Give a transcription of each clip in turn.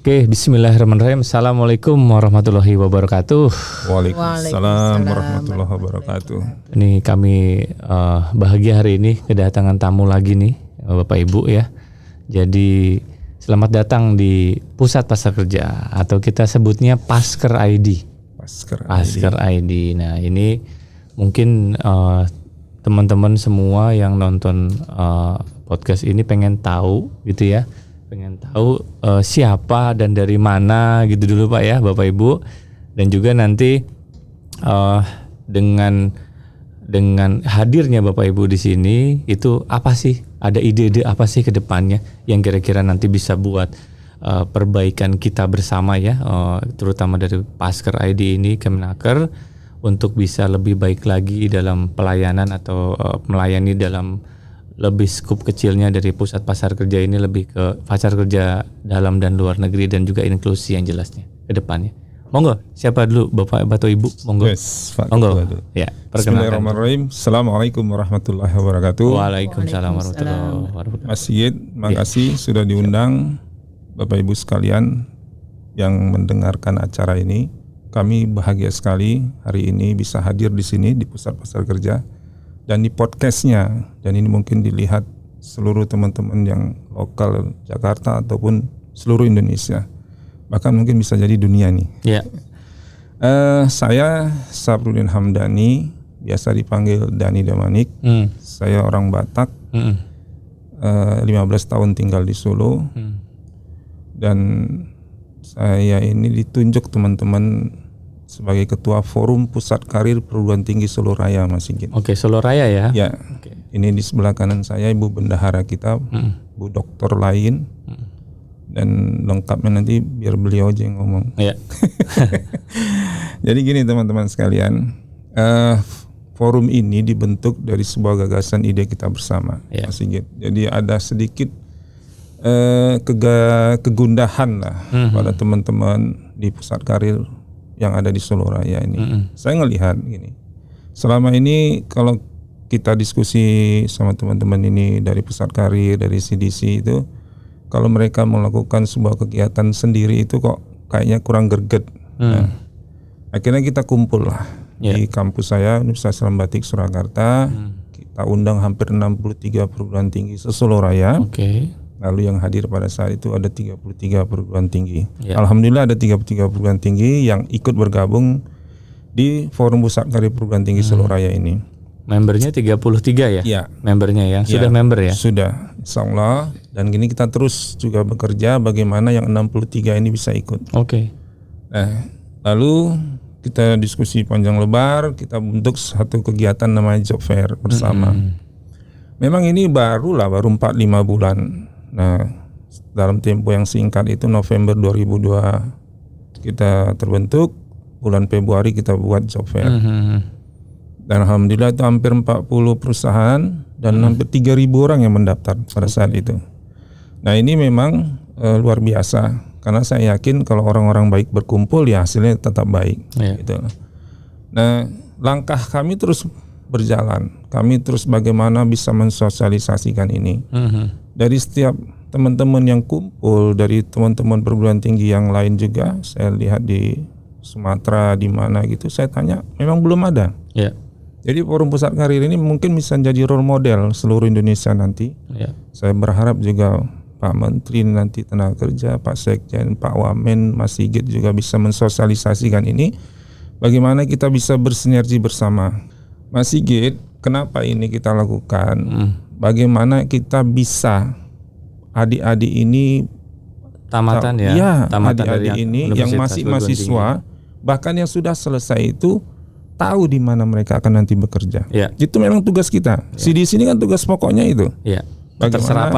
Oke, bismillahirrahmanirrahim. Assalamualaikum warahmatullahi wabarakatuh. Waalaikumsalam warahmatullahi wabarakatuh. Ini kami bahagia hari ini kedatangan tamu lagi nih, Bapak Ibu ya. Jadi selamat datang di Pusat Pasar Kerja atau kita sebutnya Pasker ID. Pasker ID. Nah ini mungkin teman-teman semua yang nonton podcast ini pengen tahu gitu ya. Pengen tahu siapa dan dari mana gitu dulu Pak ya, Bapak Ibu. Dan juga nanti dengan hadirnya Bapak Ibu di sini itu apa sih? Ada ide-ide apa sih ke depannya yang kira-kira nanti bisa buat perbaikan kita bersama ya, terutama dari Pasker ID ini Kemenaker untuk bisa lebih baik lagi dalam pelayanan atau melayani dalam lebih skup kecilnya dari pusat pasar kerja ini lebih ke pasar kerja dalam dan luar negeri dan juga inklusi yang jelasnya ke depannya. Monggo, siapa dulu Bapak atau Ibu? Monggo. Yes, monggo. Ya, perkenalkan. Bismillahirrahmanirrahim. Assalamualaikum warahmatullahi wabarakatuh. Waalaikumsalam warahmatullahi wabarakatuh. Mas Sigit, makasih sudah diundang Bapak Ibu sekalian yang mendengarkan acara ini. Kami bahagia sekali hari ini bisa hadir di sini di Pusat Pasar Kerja. Dan di podcastnya, dan ini mungkin dilihat seluruh teman-teman yang lokal Jakarta ataupun seluruh Indonesia, bahkan mungkin bisa jadi dunia nih. Ya. Saya Sabrudin Hamdani, biasa dipanggil Dani Damanik. Saya orang Batak, 15 tahun tinggal di Solo, dan saya ini ditunjuk teman-teman sebagai Ketua Forum Pusat Karir Perguruan Tinggi Solo Raya, Mas Sigit. Oke, Solo Raya ya. Ya. Okay. Ini di sebelah kanan saya Ibu Bendahara kita, Bu Doktor Lain, dan lengkapnya nanti biar beliau aja yang ngomong. Ya. Jadi gini teman-teman sekalian, forum ini dibentuk dari sebuah gagasan ide kita bersama, Mas Sigit. Jadi ada sedikit kegundahan lah pada teman-teman di pusat karir yang ada di Solo Raya ini. Saya ngelihat gini, selama ini kalau kita diskusi sama teman-teman ini dari pusat karir, dari CDC itu, kalau mereka melakukan sebuah kegiatan sendiri itu kok kayaknya kurang greget. Nah, akhirnya kita kumpul lah di kampus saya Universitas Islam Batik Surakarta. Kita undang hampir 63 perguruan tinggi se-Solo Raya. Lalu yang hadir pada saat itu ada 33 perguruan tinggi. Alhamdulillah ada 33 perguruan tinggi yang ikut bergabung di Forum Pusat Karir Perguruan Tinggi Solo Raya ini. Membernya 33 ya? Ya. Membernya ya? Sudah member ya? Sudah, insya Allah. Dan gini kita terus juga bekerja bagaimana yang 63 ini bisa ikut. Nah, lalu kita diskusi panjang lebar, kita bentuk satu kegiatan namanya Job Fair bersama. Memang ini baru 4-5 bulan. Nah, dalam tempo yang singkat itu November 2002 kita terbentuk, bulan Februari kita buat Job Fair. Dan alhamdulillah itu hampir 40 perusahaan dan hampir 3.000 orang yang mendaftar pada saat itu. Nah, ini memang luar biasa karena saya yakin kalau orang-orang baik berkumpul ya hasilnya tetap baik. Gitu. Nah, langkah kami terus berjalan. Kami terus bagaimana bisa mensosialisasikan ini. Dari setiap teman-teman yang kumpul, dari teman-teman perguruan tinggi yang lain juga, saya lihat di Sumatera di mana gitu, saya tanya, memang belum ada. Jadi Forum Pusat Karir ini mungkin bisa jadi role model seluruh Indonesia nanti. Saya berharap juga Pak Menteri nanti Tenaga Kerja, Pak Sekjen, Pak Wamen, Mas Sigit juga bisa mensosialisasikan ini. Bagaimana kita bisa bersinergi bersama. Mas Sigit, kenapa ini kita lakukan? Bagaimana kita bisa adik-adik ini tamatan adik-adik ini yang masih mahasiswa, bahkan yang sudah selesai itu tahu di mana mereka akan nanti bekerja. Itu memang tugas kita. Di sini kan tugas pokoknya itu. Bagaimana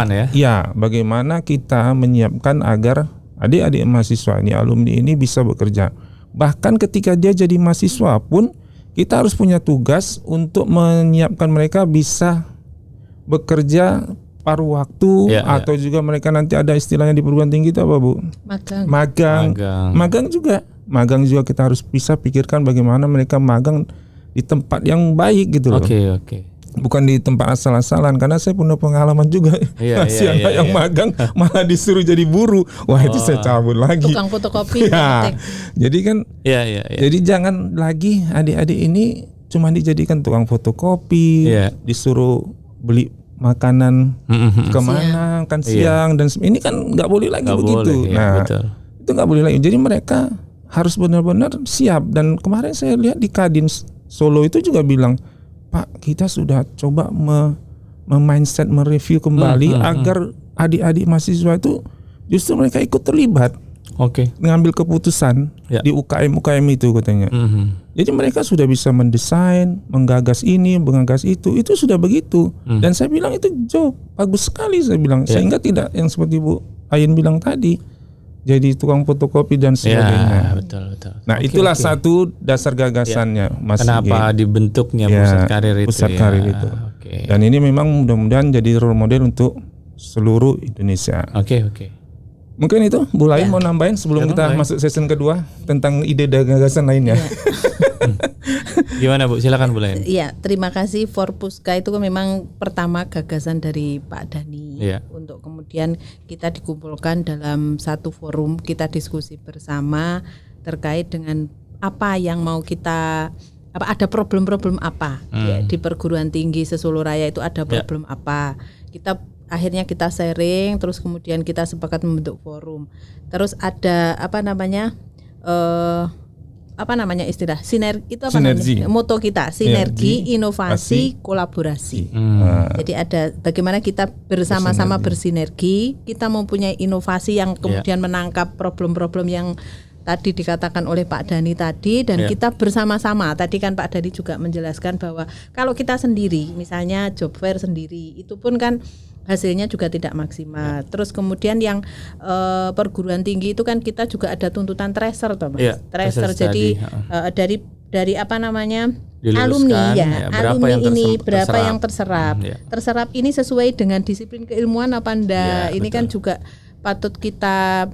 bagaimana kita menyiapkan agar adik-adik mahasiswa ini, alumni ini bisa bekerja. Bahkan ketika dia jadi mahasiswa pun kita harus punya tugas untuk menyiapkan mereka bisa bekerja paruh waktu atau juga mereka nanti ada istilahnya di perguruan tinggi itu apa Bu? Magang juga. Magang juga kita harus bisa pikirkan bagaimana mereka magang di tempat yang baik gitu loh. bukan di tempat asal-asalan, karena saya punya pengalaman juga. Masih anak yang magang malah disuruh jadi buruh. Wah, itu saya cabut lagi. Tukang fotokopi. Jadi kan jadi jangan lagi adik-adik ini cuma dijadikan tukang fotokopi, disuruh beli makanan kemana kan siang dan ini kan nggak boleh lagi begitu. Itu nggak boleh lagi. Jadi mereka harus benar-benar siap. Dan kemarin saya lihat di Kadin Solo itu juga bilang, Pak, kita sudah coba mindset mereview kembali agar adik-adik mahasiswa itu justru mereka ikut terlibat. Mengambil keputusan di UKM itu katanya. Jadi mereka sudah bisa mendesain, menggagas ini, menggagas itu sudah begitu. Dan saya bilang itu bagus sekali, saya bilang. Sehingga tidak yang seperti Bu Ayin bilang tadi, jadi tukang fotokopi dan sebagainya. Betul. Nah, itulah satu dasar gagasannya, Mas. Kenapa dibentuknya pusat karir itu? Pusat karir itu. Dan ini memang mudah-mudahan jadi role model untuk seluruh Indonesia. Mungkin itu Bu Lain mau nambahin sebelum kita masuk season kedua tentang ide dan gagasan lainnya. Gimana Bu? Silakan Bu Lain. Iya, terima kasih. Forpuska itu memang pertama gagasan dari Pak Dhani untuk kemudian kita dikumpulkan dalam satu forum, kita diskusi bersama terkait dengan apa yang mau kita ada problem-problem apa di perguruan tinggi Sesoluraya itu ada problem apa. Akhirnya kita sharing, terus kemudian kita sepakat membentuk forum. Terus ada istilah sinergi itu namanya? Moto kita sinergi, inovasi, kolaborasi. Jadi ada bagaimana kita bersama-sama bersinergi, kita mempunyai inovasi yang kemudian menangkap problem-problem yang tadi dikatakan oleh Pak Dhani tadi, dan kita bersama-sama. Tadi kan Pak Dhani juga menjelaskan bahwa kalau kita sendiri, misalnya job fair sendiri, itu pun kan hasilnya juga tidak maksimal. Terus kemudian yang perguruan tinggi itu kan kita juga ada tuntutan tracer toh Mas. Tracer jadi dari alumni berapa yang terserap. Terserap ini sesuai dengan disiplin keilmuan apa enggak. Ini kan juga patut kita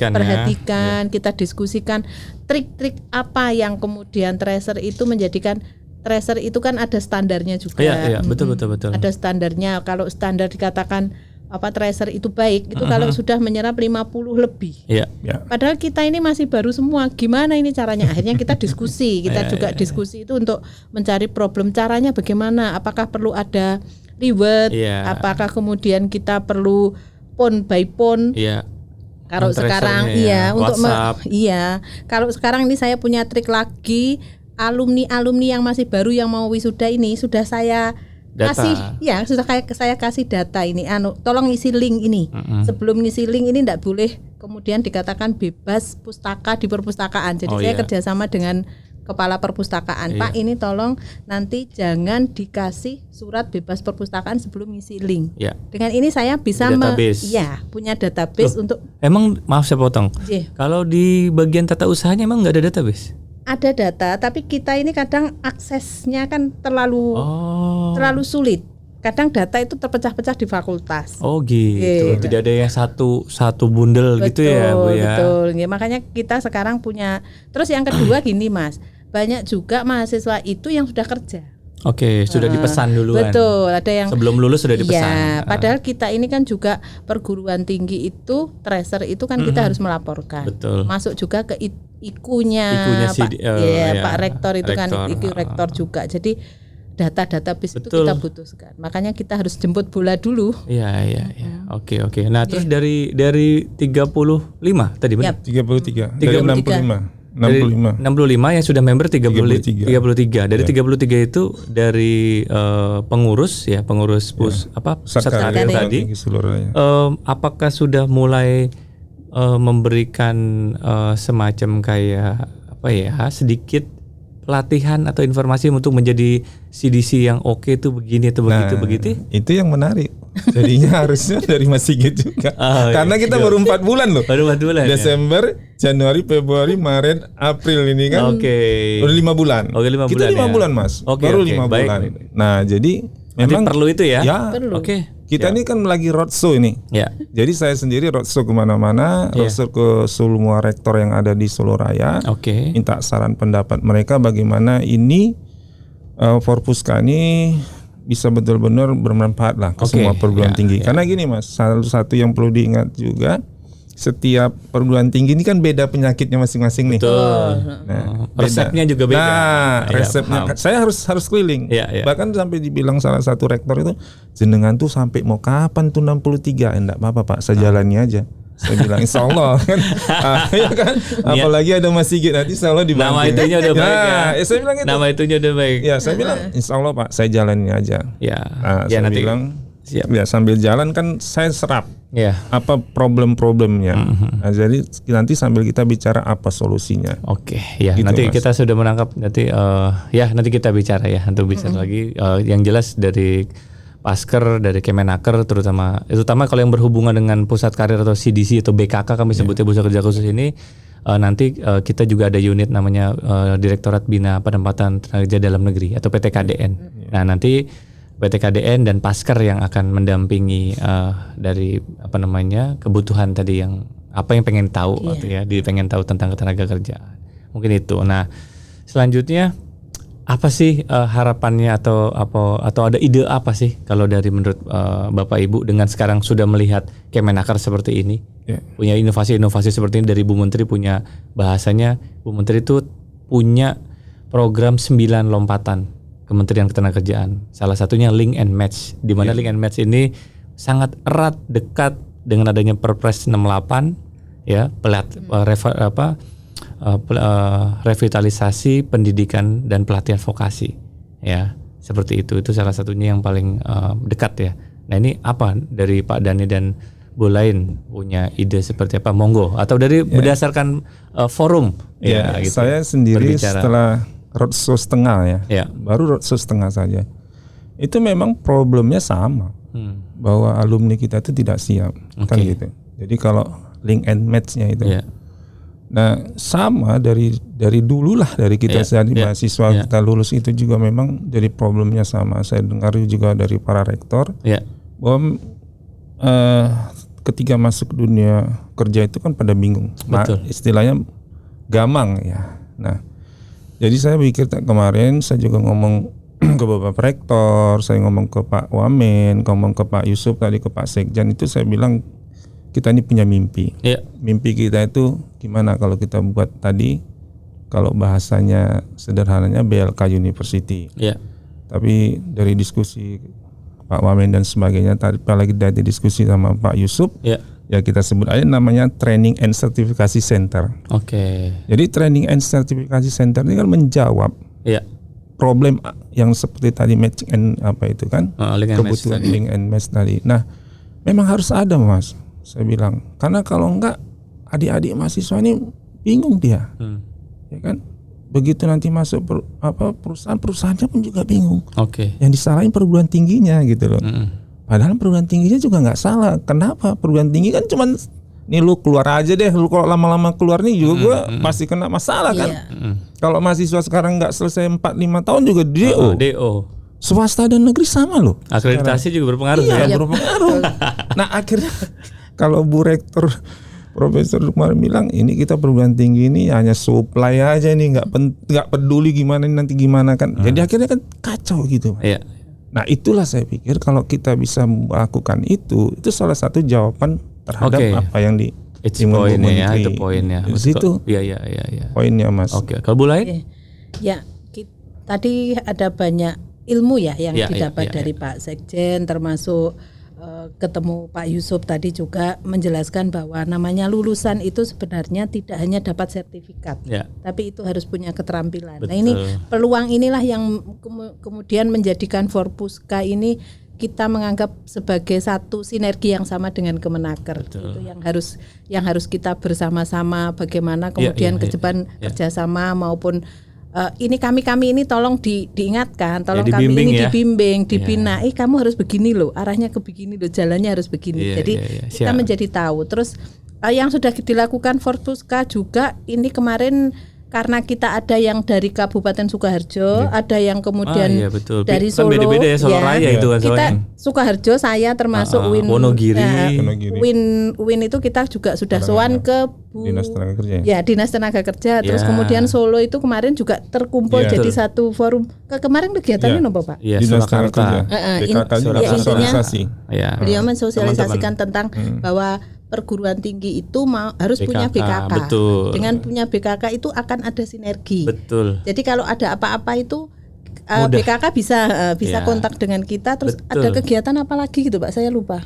perhatikan, kita diskusikan trik-trik apa yang kemudian tracer itu menjadikan. Tracer itu kan ada standarnya juga. Betul. Ada standarnya. Kalau standar dikatakan tracer itu baik, itu kalau sudah menyerap 50 lebih. Padahal kita ini masih baru semua. Gimana ini caranya? Akhirnya kita diskusi. Kita juga diskusi itu untuk mencari problem caranya bagaimana? Apakah perlu ada reward? Apakah kemudian kita perlu phone by phone? Kalau sekarang kalau sekarang ini saya punya trik lagi. Alumni yang masih baru yang mau wisuda ini sudah saya kasih data ini. Tolong isi link ini. Sebelum ngisi link ini tidak boleh kemudian dikatakan bebas pustaka di perpustakaan. Jadi saya kerjasama dengan kepala perpustakaan. Pak, ini tolong nanti jangan dikasih surat bebas perpustakaan sebelum ngisi link. Dengan ini saya bisa punya database untuk. Emang maaf saya potong. Kalau di bagian tata usahanya emang nggak ada database? Ada data, tapi kita ini kadang aksesnya kan terlalu sulit. Kadang data itu terpecah-pecah di fakultas. Tidak ada yang satu bundel gitu ya, Bu ya. Betul. Makanya kita sekarang punya. Terus yang kedua gini Mas, banyak juga mahasiswa itu yang sudah kerja. Sudah dipesan duluan. Betul, ada yang sebelum lulus sudah dipesan. Padahal kita ini kan juga perguruan tinggi itu tracer itu kan kita harus melaporkan. Betul. Masuk juga ke ikunya Pak Rektor itu kan iku rektor juga. Jadi data-data bis itu kita butuhkan. Makanya kita harus jemput bola dulu. Oke. Nah, terus dari 35 tadi benar? 33. Dari 65 yang sudah member 33. Dari 33 itu dari pengurus pusat karir tadi. Apakah sudah mulai memberikan semacam kayak sedikit pelatihan atau informasi untuk menjadi CDC yang itu begini atau begitu? Itu yang menarik. Jadinya harusnya dari Mas Sigit juga. Karena kita baru 4 bulan loh. Baru 4 bulan. Desember, Januari, Februari, Maret, April ini kan. Baru 5 bulan. Kita 5 bulan Mas. Baru 5 bulan. Nah, jadi memang perlu itu ya. Perlu. Kita ini kan lagi roadshow ini. Jadi saya sendiri roadshow kemana-mana, roadshow ke semua rektor yang ada di Soloraya. Minta saran pendapat mereka bagaimana ini Forpuska ini bisa betul-betul bermanfaat lah ke semua perguruan tinggi. Karena gini Mas, salah satu yang perlu diingat juga, setiap perguruan tinggi ini kan beda penyakitnya masing-masing nih. Nah, resepnya juga beda. Nah, resepnya saya harus keliling. Bahkan sampai dibilang salah satu rektor itu, jenengan tuh sampai mau kapan tuh 63? Enggak apa-apa Pak, saya jalani aja. Saya bilang insya Allah kan, ya kan. Apalagi ada Mas Sigit nanti insya Allah dibantu. Nama itunya udah baik saya bilang gitu. Nama itunya udah baik. Ya saya bilang insya Allah Pak, saya jalani aja. Saya nanti bilang siap. Ya sambil jalan kan saya serap apa problem-problemnya. Nah, jadi nanti sambil kita bicara apa solusinya. Gitu, nanti Mas. Kita sudah menangkap nanti nanti kita bicara ya untuk bicara lagi yang jelas dari Pasker, dari Kemenaker terutama kalau yang berhubungan dengan pusat karir atau CDC atau BKK kami sebutnya Pusat Kerja Khusus ini nanti kita juga ada unit namanya Direktorat Bina Penempatan Tenaga Kerja Dalam Negeri atau PTKDN. Nah nanti PTKDN dan Pasker yang akan mendampingi dari kebutuhan tadi yang apa yang pengen tahu pengen tahu tentang ketenaga kerjaan. Mungkin itu. Nah, selanjutnya apa sih harapannya atau ada ide apa sih kalau dari menurut Bapak Ibu dengan sekarang sudah melihat Kemenaker seperti ini, punya inovasi-inovasi seperti ini, dari Bu Menteri punya bahasanya, Bu Menteri itu punya program 9 lompatan Kementerian Ketenagakerjaan. Salah satunya link and match, di mana link and match ini sangat erat dekat dengan adanya Perpres 68 revitalisasi pendidikan dan pelatihan vokasi seperti itu salah satunya yang paling dekat ya. Nah ini apa dari Pak Dhani dan Bu Lain punya ide seperti apa, monggo, atau dari berdasarkan forum gitu. Saya sendiri berbicara. Setelah roadshow setengah baru roadshow setengah saja itu memang problemnya sama bahwa alumni kita itu tidak siap kan gitu. Jadi kalau link and match-nya itu nah sama dari dulu lah, dari kita mahasiswa kita lulus itu juga memang jadi problemnya sama. Saya dengar juga dari para rektor bahwa ketika masuk dunia kerja itu kan pada bingung. Istilahnya gamang ya. Nah, jadi saya pikir kemarin saya juga ngomong ke Bapak Rektor, saya ngomong ke Pak Wamen, ngomong ke Pak Yusuf tadi, ke Pak Sekjan, itu saya bilang kita ini punya mimpi. Mimpi kita itu gimana kalau kita buat tadi, kalau bahasanya sederhananya BLK University. Tapi dari diskusi Pak Wamen dan sebagainya, tadi apalagi dari diskusi sama Pak Yusuf, ya kita sebut aja namanya Training and Certification Center. Jadi Training and Certification Center ini kan menjawab problem yang seperti tadi matching and kebutuhan link and match tadi. Nah, memang harus ada Mas. Saya bilang, karena kalau enggak adik-adik mahasiswa ini bingung dia, ya kan? Begitu nanti masuk perusahaannya pun juga bingung. Yang disalahin perguruan tingginya gitu loh. Padahal perguruan tingginya juga nggak salah. Kenapa? Perguruan tinggi kan cuman nih lu keluar aja deh. Lu kalau lama-lama keluar nih juga gua pasti kena masalah kan. Kalau mahasiswa sekarang nggak selesai 4-5 tahun juga DO. Swasta dan negeri sama loh. Akreditasi juga berpengaruh berpengaruh. Nah akhirnya kalau Bu Rektor Profesor Lukman bilang ini kita perguruan tinggi ini hanya supply aja nih, nggak peduli gimana nanti gimana kan. Jadi akhirnya kan kacau gitu. Nah itulah saya pikir kalau kita bisa melakukan itu salah satu jawaban terhadap apa yang di itu poinnya. Itu poinnya Mas. Kalau Bu Lain? Tadi ada banyak ilmu yang didapat dari Pak Sekjen, termasuk ketemu Pak Yusuf tadi juga menjelaskan bahwa namanya lulusan itu sebenarnya tidak hanya dapat sertifikat, tapi itu harus punya keterampilan. Nah ini peluang inilah yang kemudian menjadikan Forpuska ini kita menganggap sebagai satu sinergi yang sama dengan Kemenaker. Itu yang harus kita bersama-sama bagaimana kemudian ke depan kerjasama maupun ini kami ini tolong diingatkan, tolong kami ini dibimbing, dibina. Kamu harus begini loh, arahnya ke begini loh, jalannya harus begini. Jadi kita menjadi tahu. Terus yang sudah dilakukan Forpuska juga ini kemarin karena kita ada yang dari Kabupaten Sukoharjo, ada yang kemudian dari kan Solo. Beda-beda ya Solo Raya itu kan. Kita Sukoharjo, saya termasuk UIN Wonogiri. UIN itu kita juga sudah sowan ke Dinas Tenaga Kerja. Ya, Dinas Tenaga Kerja. Terus kemudian Solo itu kemarin juga terkumpul jadi satu forum. Kemarin kegiatannya apa, Pak? Iya, Dinas Tenaga Kerja. Intinya beliau Teman-teman. mensosialisasikan tentang bahwa perguruan tinggi itu harus punya BKK. Betul. Dengan punya BKK itu akan ada sinergi. Betul. Jadi kalau ada apa-apa itu BKK bisa kontak dengan kita. Terus ada kegiatan apa lagi gitu, Pak? Saya lupa.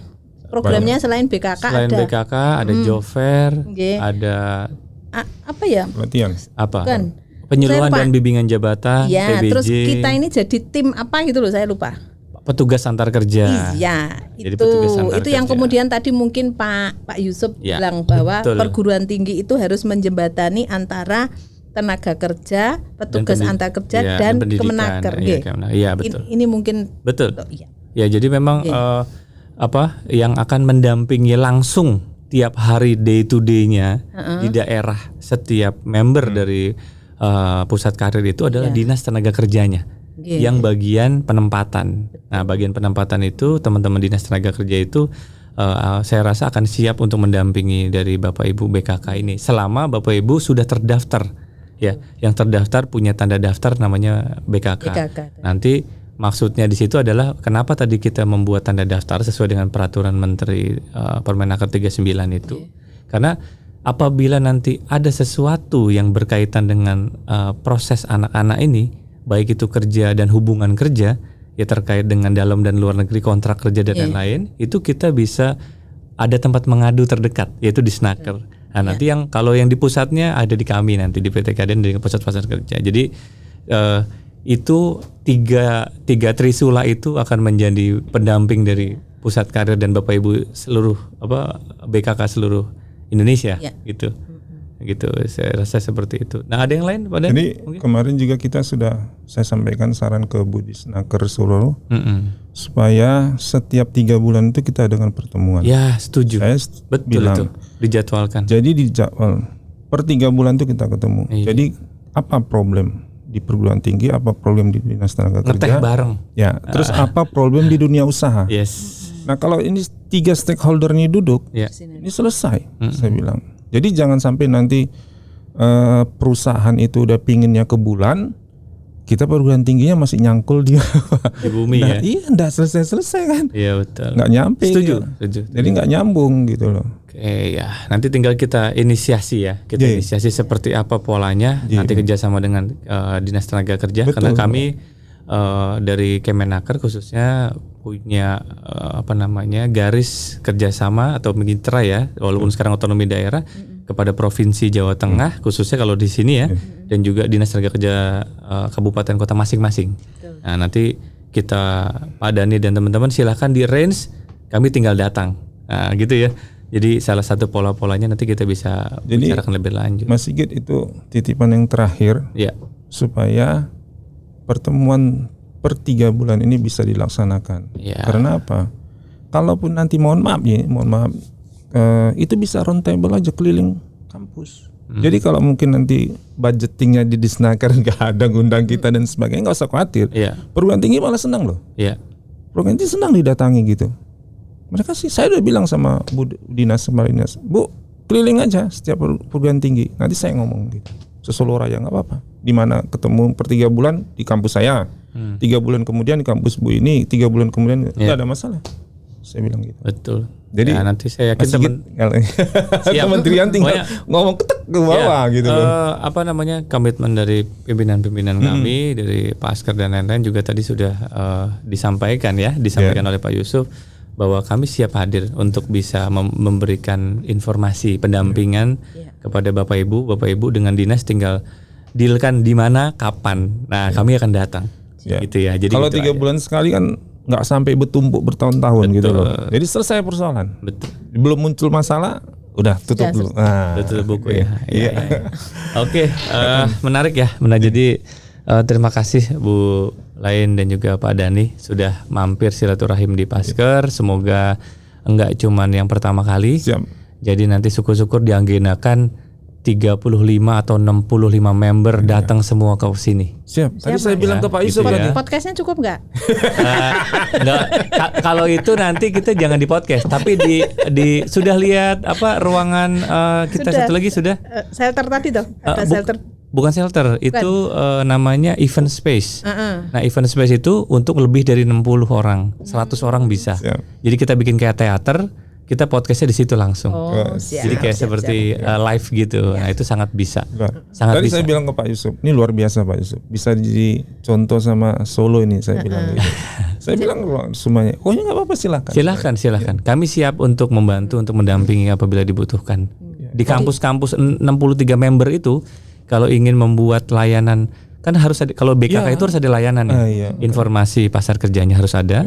Programnya selain BKK selain ada BKK ada job fair, ada apa ya? Pelatihan. Apa? Bukan. Penyuluhan dan bimbingan jabatan, ya, PBJ. Terus kita ini jadi tim apa gitu loh, saya lupa. Petugas antar kerja. Iya, Jadi petugas antar itu yang kerja. kemudian tadi mungkin Pak Yusuf bilang bahwa perguruan tinggi itu harus menjembatani antara tenaga kerja, petugas antar kerja dan Kemenaker. Iya, betul. Ini mungkin betul. Ya, jadi memang yang akan mendampingi langsung tiap hari day to day-nya di daerah setiap member dari pusat karir itu adalah dinas tenaga kerjanya. Yang bagian penempatan. Nah, bagian penempatan itu teman-teman dinas tenaga kerja itu saya rasa akan siap untuk mendampingi dari Bapak Ibu BKK ini selama Bapak Ibu sudah terdaftar. Ya, yang terdaftar punya tanda daftar namanya BKK. Nanti maksudnya di situ adalah kenapa tadi kita membuat tanda daftar sesuai dengan peraturan Menteri Permenaker 39 itu. Karena apabila nanti ada sesuatu yang berkaitan dengan proses anak-anak ini, baik itu kerja dan hubungan kerja, ya terkait dengan dalam dan luar negeri, kontrak kerja dan lain-lain, itu kita bisa ada tempat mengadu terdekat, yaitu di Snaker. Nah, nanti kalau yang di pusatnya ada di kami nanti di PT Kadin dengan pusat kerja. Jadi itu tiga trisula itu akan menjadi pendamping dari pusat karir dan Bapak Ibu seluruh BKK seluruh Indonesia gitu. Gitu, saya rasa seperti itu. Nah, ada yang lain Pak Dan? Jadi kemarin juga saya sampaikan saran ke Budisnaker Solo supaya setiap 3 bulan itu kita dengan pertemuan. Ya, setuju. Saya betul itu dijadwalkan. Jadi dijadwal per 3 bulan itu kita ketemu. Jadi apa problem di perguruan tinggi, apa problem di Dinas Tenaga Kerja? Ngeteh bareng. Ya, terus apa problem di dunia usaha? Yes. Nah, kalau ini 3 stakeholder ini duduk, ini selesai. Saya bilang. Jadi jangan sampai nanti perusahaan itu udah pinginnya ke bulan, kita perguruan tingginya masih nyangkul di bumi ya. Iya, enggak selesai kan? Iya, betul. Enggak nyampe. Setuju. Jadi enggak nyambung gitu loh. Oke, ya. Nanti tinggal kita inisiasi ya. Kita inisiasi seperti apa polanya. Nanti kerjasama dengan Dinas Tenaga Kerja. Betul. Karena kami dari Kemenaker khususnya punya garis kerjasama atau mitra ya, walaupun sekarang otonomi daerah kepada Provinsi Jawa Tengah khususnya kalau di sini ya, dan juga Dinas Tenaga Kerja kabupaten kota masing-masing. Nah, nanti kita Pak Dani dan teman-teman silahkan di range, kami tinggal datang. Nah, gitu ya. Jadi salah satu pola-polanya nanti kita bisa bicarakan lebih lanjut. Mas Sigit, itu titipan yang terakhir supaya pertemuan per 3 bulan ini bisa dilaksanakan. Karena apa? Kalaupun nanti mohon maaf itu bisa roundtable aja keliling kampus. Jadi kalau mungkin nanti budgetingnya di Disnaker nggak ada ngundang kita dan sebagainya, nggak usah khawatir. Perguruan tinggi malah senang loh. Perguruan tinggi senang didatangi gitu. Mereka sih, saya udah bilang sama Bu Dinas kemarin, Bu keliling aja setiap perguruan tinggi. Nanti saya ngomong gitu. Sesolo Raya nggak apa-apa. Di mana ketemu per 3 bulan di kampus saya, 3 bulan kemudian di kampus Bu ini, 3 bulan kemudian nggak ada masalah. Saya bilang gitu. Betul. Jadi nanti saya yakin kementerian tinggal ngomong ketek ke bawah gitu loh. Komitmen dari pimpinan-pimpinan kami dari Pak Asker dan lain-lain juga tadi sudah disampaikan oleh Pak Yusuf bahwa kami siap hadir untuk bisa memberikan informasi pendampingan kepada Bapak Ibu dengan dinas, tinggal dealkan di mana kapan. Nah, kami akan datang. Gitu ya. Jadi kalau 3 bulan sekali kan nggak sampai bertumpuk bertahun-tahun gitu loh. Jadi selesai persoalan. Betul. Belum muncul masalah, udah tutup dulu. Tutup buku ya. Oke, menarik ya. Jadi terima kasih Bu Lain dan juga Pak Dani sudah mampir silaturahim di Pasker. Semoga enggak cuman yang pertama kali. Siap. Jadi nanti syukur-syukur diagendakan 3 35 atau 65 member datang semua ke sini. Siap. Tadi saya bilang ke Pak Yusuf gitu tadi. Podcastnya cukup nggak? Nggak, kalau itu nanti kita jangan di podcast, tapi di sudah lihat apa ruangan kita Sudah. satu lagi sudah? Shelter tadi tuh. Ada shelter. Bukan shelter, itu namanya event space. Nah, event space itu untuk lebih dari 60 orang, 100 orang bisa. Siap. Jadi kita bikin kayak teater, kita podcastnya di situ langsung. Jadi kayak seperti live gitu. Nah, itu sangat bisa. Sangat Tadi bisa. saya bilang ke Pak Yusuf, ini luar biasa Pak Yusuf. Bisa jadi contoh sama Solo ini saya bilang gitu. Saya bilang semuanya, oh ya nggak apa-apa silakan. Silakan. Kami siap untuk membantu, untuk mendampingi apabila dibutuhkan. Di kampus-kampus 63 member itu, kalau ingin membuat layanan, kan harus ada, kalau BKK itu harus ada layanan ya. Informasi pasar kerjanya harus ada.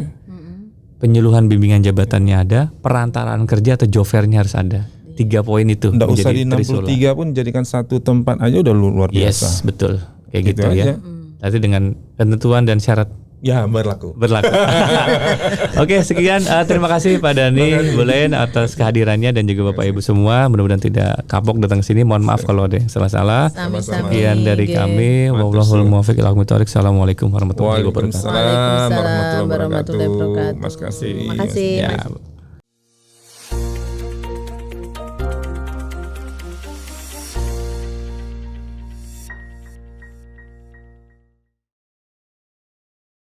Penyuluhan bimbingan jabatannya ada, perantaraan kerja atau job fair-nya harus ada. 3 poin itu. Nggak usah di trisula. 63 pun jadikan satu tempat aja udah luar biasa. Yes, betul. Kayak gitu Gitu ya. aja. Tapi dengan ketentuan dan syarat Ya berlaku. Oke, sekian. Terima kasih Pak Dhani Bolen atas kehadirannya dan juga Bapak Ibu semua. Mudah-mudahan tidak kapok datang ke sini. Mohon maaf kalau ada yang salah-salah. Sekian dari kami. Wallahul muwaffiq ila aqwamit thoriq. Assalamualaikum warahmatullahi wabarakatuh. Waalaikumsalam warahmatullahi warahmatullahi wabarakatuh. wabarakatuh. Mas kasih. Terima kasih. Ya.